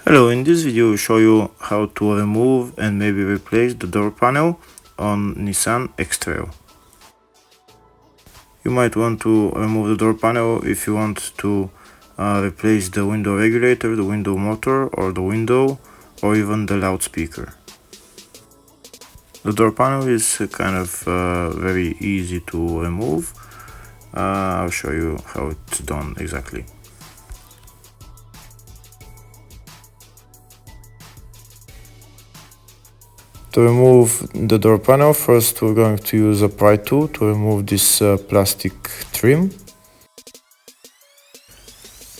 Hello, in this video I'll show you how to remove and maybe replace the door panel on Nissan X-Trail. You might want to remove the door panel if you want to replace the window regulator, the window motor, or the window, or even the loudspeaker. The door panel is kind of very easy to remove. I'll show you how it's done exactly. To remove the door panel, first we're going to use a pry tool to remove this plastic trim.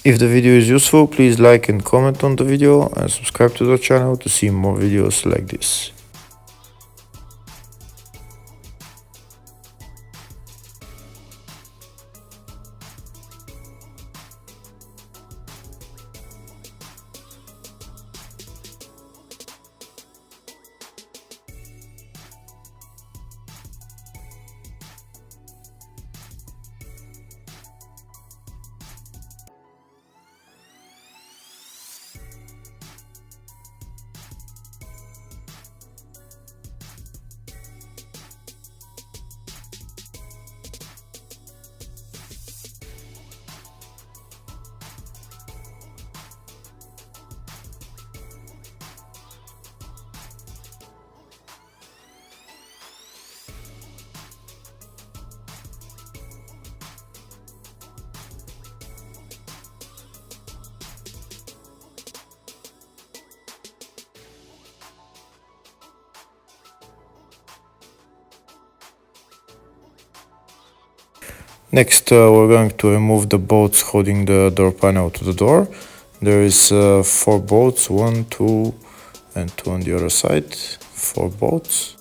If the video is useful, please like and comment on the video and subscribe to the channel to see more videos like this. Next, we're going to remove the bolts holding the door panel to the door. There is 4 bolts, 1, 2, and 2 on the other side, 4 bolts.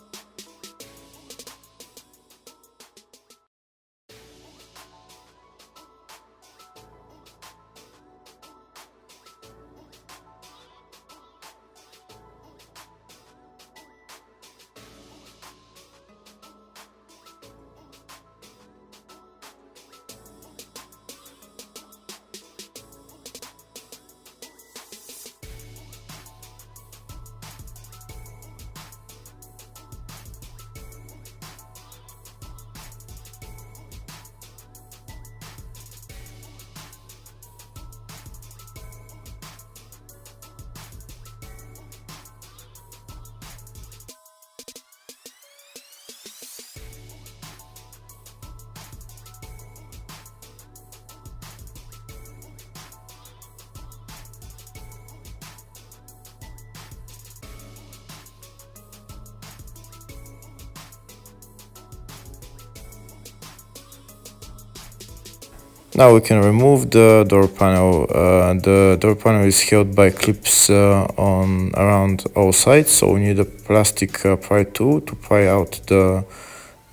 Now we can remove the door panel. The door panel is held by clips on around all sides, so we need a plastic pry tool to pry out the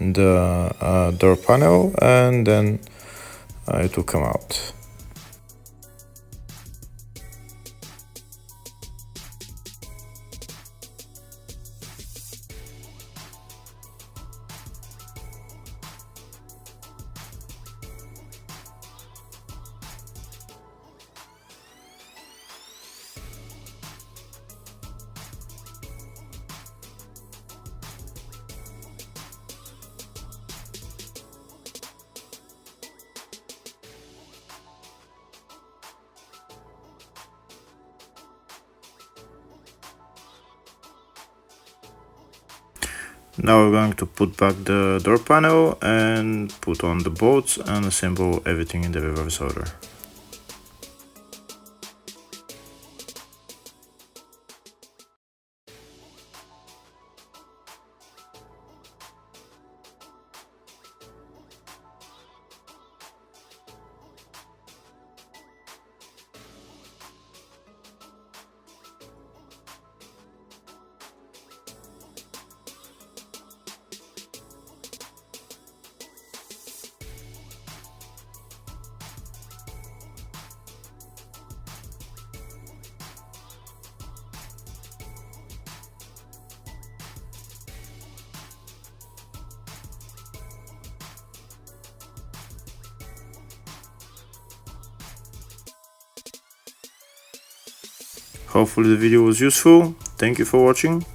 door panel, and then it will come out. Now we're going to put back the door panel and put on the bolts and assemble everything in the reverse order. Hopefully the video was useful. Thank you for watching.